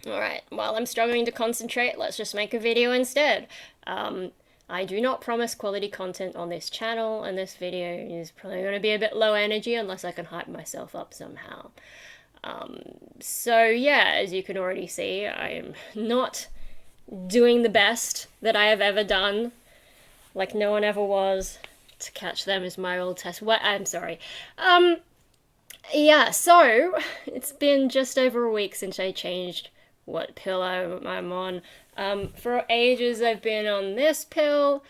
Alright, while I'm struggling to concentrate, let's just make a video instead. I do not promise quality content on this channel, and this video is probably going to be a bit low energy unless I can hype myself up somehow. So yeah, as you can already see, I am not doing the best that I have ever done, like no one ever was. To catch them is my old test. What? I'm sorry. Yeah, so it's been just over a week since I changed what pill I'm on. For ages, I've been on this pill,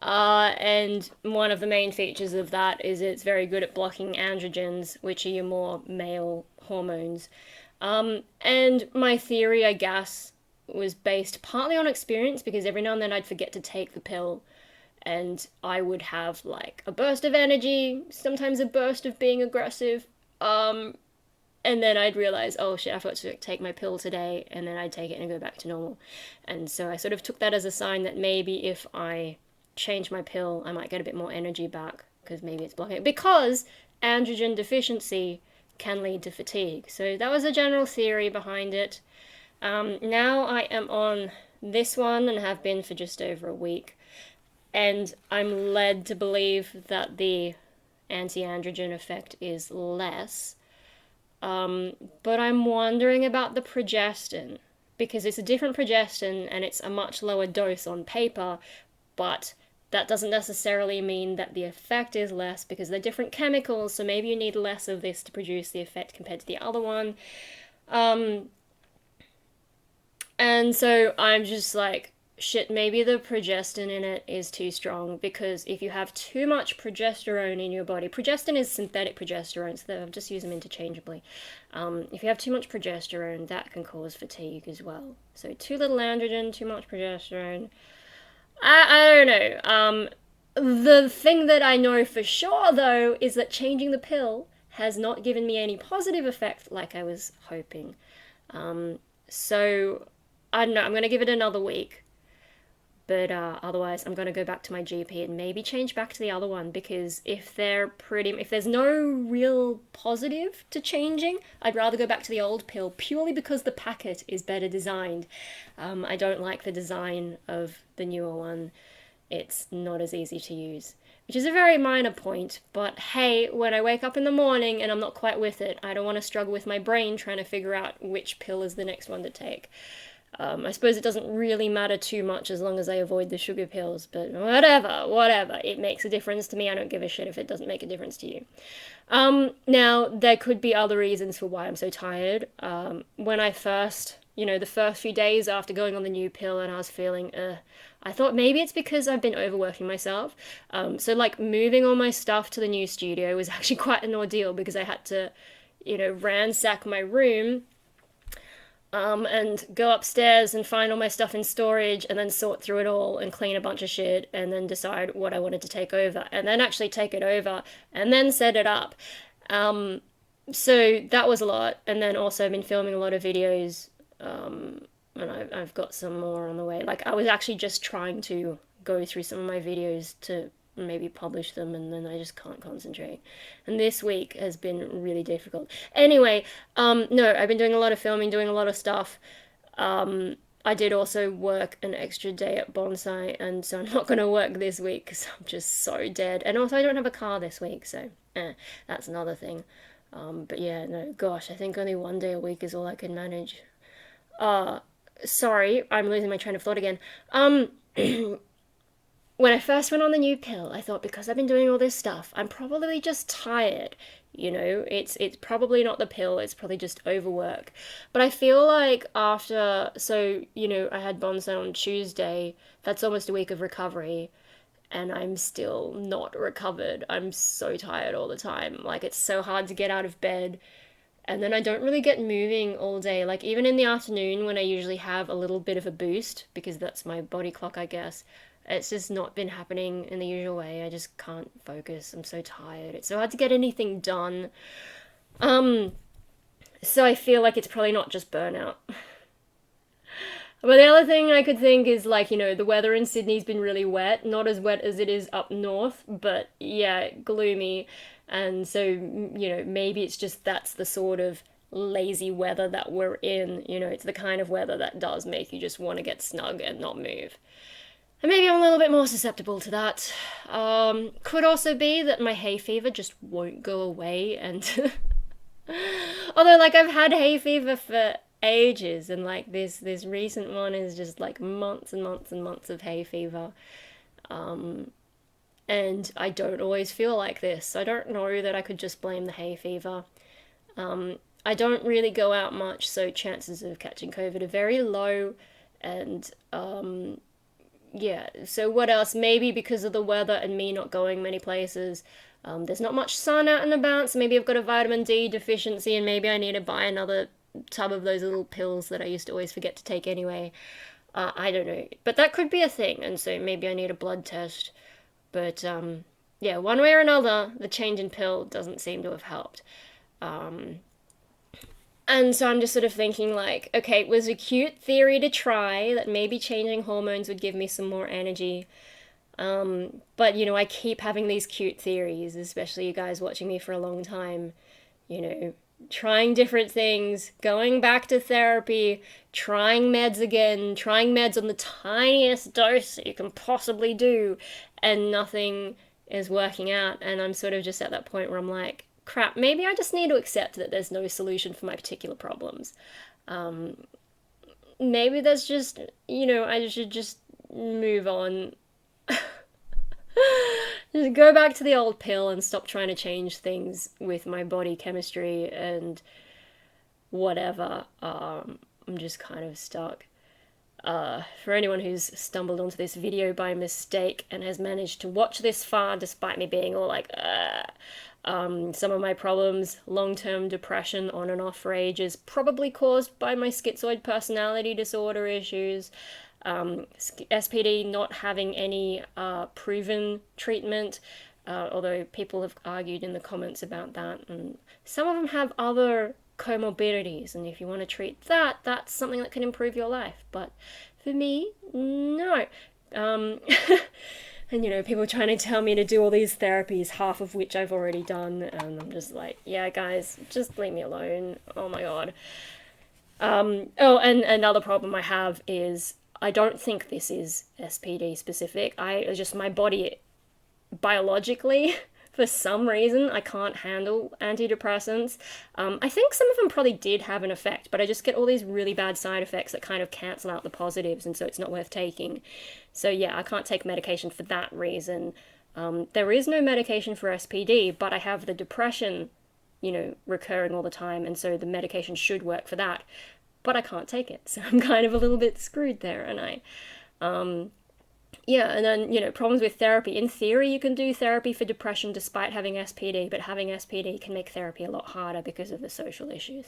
and one of the main features of that is it's very good at blocking androgens, which are your more male hormones. And my theory, I guess, was based partly on experience because every now and then I'd forget to take the pill and I would have like a burst of energy, sometimes a burst of being aggressive. Um, and then I'd realize, oh shit, I forgot to take my pill today, and then I'd take it and go back to normal. And so I sort of took that as a sign that maybe if I change my pill, I might get a bit more energy back because maybe it's blocking it. Because androgen deficiency can lead to fatigue. So that was a general theory behind it. Now I am on this one and have been for just over a week, and I'm led to believe that the anti-androgen effect is less. But I'm wondering about the progestin because it's a different progestin and it's a much lower dose on paper, but that doesn't necessarily mean that the effect is less because they're different chemicals, so maybe you need less of this to produce the effect compared to the other one. Um, and so I'm just like, shit, maybe the progestin in it is too strong because if you have too much progesterone in your body, progestin is synthetic progesterone, so I've just used them interchangeably. If you have too much progesterone, that can cause fatigue as well. So too little androgen, too much progesterone. I don't know. The thing that I know for sure, though, is that changing the pill has not given me any positive effect like I was hoping. So, I don't know, I'm going to give it another week. But otherwise, I'm going to go back to my GP and maybe change back to the other one because if there's no real positive to changing, I'd rather go back to the old pill purely because the packet is better designed. I don't like the design of the newer one. It's not as easy to use, which is a very minor point, but hey, when I wake up in the morning and I'm not quite with it, I don't want to struggle with my brain trying to figure out which pill is the next one to take. I suppose it doesn't really matter too much as long as I avoid the sugar pills, but whatever. It makes a difference to me. I don't give a shit if it doesn't make a difference to you. Now, there could be other reasons for why I'm so tired. When I first, the first few days after going on the new pill and I was feeling, I thought maybe it's because I've been overworking myself. So, like, moving all my stuff to the new studio was actually quite an ordeal because I had to, ransack my room and go upstairs and find all my stuff in storage and then sort through it all and clean a bunch of shit and then decide what I wanted to take over and then actually take it over and then set it up. So that was a lot. And then also I've been filming a lot of videos, and I've got some more on the way. Like I was actually just trying to go through some of my videos to maybe publish them, and then I just can't concentrate. And this week has been really difficult. Anyway, no, I've been doing a lot of filming, doing a lot of stuff. I did also work an extra day at Bonsai, and so I'm not going to work this week because I'm just so dead. And also, I don't have a car this week, so that's another thing. But yeah, no, gosh, I think only one day a week is all I can manage. Sorry, I'm losing my train of thought again. When I first went on the new pill, I thought because I've been doing all this stuff, I'm probably just tired. It's probably not the pill, it's probably just overwork. But I feel like I had bonsai on Tuesday, that's almost a week of recovery, and I'm still not recovered. I'm so tired all the time. Like, it's so hard to get out of bed. And then I don't really get moving all day. Like, even in the afternoon when I usually have a little bit of a boost, because that's my body clock, I guess, it's just not been happening in the usual way. I just can't focus. I'm so tired. It's so hard to get anything done. So I feel like it's probably not just burnout. But the other thing I could think is like, the weather in Sydney's been really wet. Not as wet as it is up north, but yeah, gloomy. And so, maybe it's just that's the sort of lazy weather that we're in. You know, it's the kind of weather that does make you just want to get snug and not move. And maybe I'm a little bit more susceptible to that. Could also be that my hay fever just won't go away, and although like I've had hay fever for ages, and like this recent one is just like months and months and months of hay fever. And I don't always feel like this. I don't know that I could just blame the hay fever. I don't really go out much, so chances of catching COVID are very low. And yeah, so what else? Maybe because of the weather and me not going many places, there's not much sun out and about, so maybe I've got a vitamin D deficiency, and maybe I need to buy another tub of those little pills that I used to always forget to take anyway. I don't know. But that could be a thing, and so maybe I need a blood test. But yeah, one way or another, the change in pill doesn't seem to have helped. And so I'm just sort of thinking like, okay, it was a cute theory to try that maybe changing hormones would give me some more energy. But, you know, I keep having these cute theories, especially you guys watching me for a long time, you know, trying different things, going back to therapy, trying meds again, trying meds on the tiniest dose that you can possibly do, and nothing is working out. And I'm sort of just at that point where I'm like, crap, maybe I just need to accept that there's no solution for my particular problems. Maybe there's just, you know, I should just move on. Just go back to the old pill and stop trying to change things with my body chemistry and whatever. I'm just kind of stuck. For anyone who's stumbled onto this video by mistake and has managed to watch this far despite me being all like, some of my problems, long-term depression on and off for ages, probably caused by my schizoid personality disorder issues, SPD not having any proven treatment, although people have argued in the comments about that, and some of them have other comorbidities, and if you want to treat that, that's something that can improve your life, but for me, no. And, you know, people trying to tell me to do all these therapies, half of which I've already done, and I'm just like, yeah, guys, just leave me alone. Oh my god. Oh, and another problem I have is I don't think this is SPD specific. My body, biologically, for some reason, I can't handle antidepressants. I think some of them probably did have an effect, but I just get all these really bad side effects that kind of cancel out the positives, and so it's not worth taking. So yeah, I can't take medication for that reason. There is no medication for SPD, but I have the depression, you know, recurring all the time, and so the medication should work for that. But I can't take it, so I'm kind of a little bit screwed there, and yeah, and then, you know, problems with therapy. In theory, you can do therapy for depression despite having SPD, but having SPD can make therapy a lot harder because of the social issues.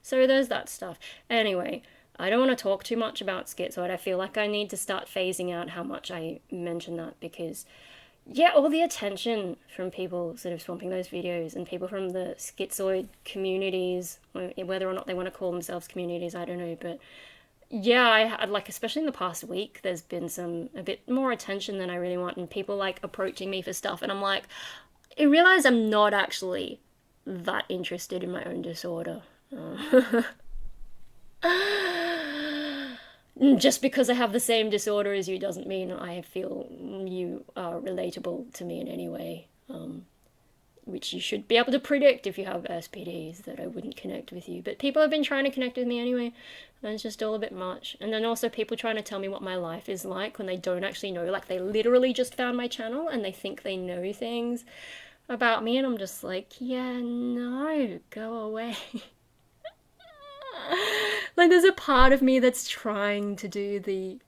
So there's that stuff. Anyway, I don't want to talk too much about schizoid. I feel like I need to start phasing out how much I mention that because, yeah, all the attention from people sort of swamping those videos and people from the schizoid communities, whether or not they want to call themselves communities, I don't know, but yeah, I like, especially in the past week, there's been a bit more attention than I really want, and people like approaching me for stuff, and I'm like, I realize I'm not actually that interested in my own disorder. Just because I have the same disorder as you doesn't mean I feel you are relatable to me in any way. Which you should be able to predict if you have SPDs, that I wouldn't connect with you. But people have been trying to connect with me anyway, and it's just all a bit much. And then also people trying to tell me what my life is like when they don't actually know. Like, they literally just found my channel and they think they know things about me, and I'm just like, yeah, no, go away. Like, there's a part of me that's trying to do the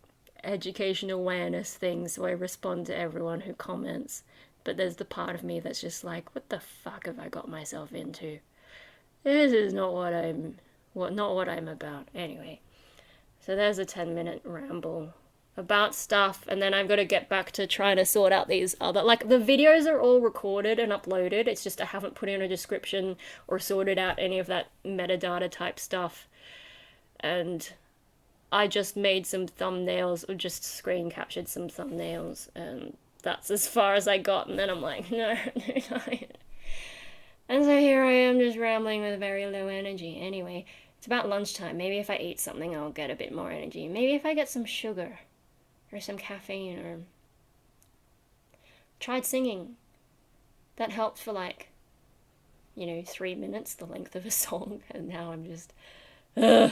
education awareness thing, so I respond to everyone who comments. But there's the part of me that's just like, what the fuck have I got myself into? This is not what I'm about. Anyway, so there's a 10-minute ramble about stuff, and then I've got to get back to trying to sort out these other, like, the videos are all recorded and uploaded. It's just I haven't put in a description or sorted out any of that metadata type stuff. And I just made some thumbnails, or just screen captured some thumbnails, and that's as far as I got. And then I'm like, no. And so here I am just rambling with very low energy. Anyway, it's about lunchtime. Maybe if I eat something, I'll get a bit more energy. Maybe if I get some sugar or some caffeine or tried singing. That helped for like, 3 minutes, the length of a song, and now I'm just. Ugh.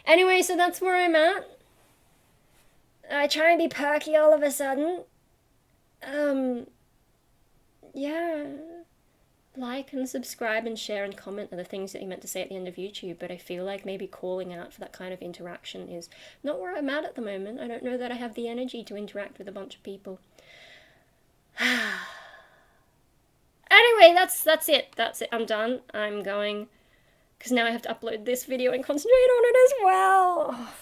Anyway, so that's where I'm at. I try and be perky all of a sudden. Yeah. Like and subscribe and share and comment are the things that you meant to say at the end of YouTube, but I feel like maybe calling out for that kind of interaction is not where I'm at the moment. I don't know that I have the energy to interact with a bunch of people. Anyway, that's it. That's it. I'm done. I'm going, because now I have to upload this video and concentrate on it as well. Oh,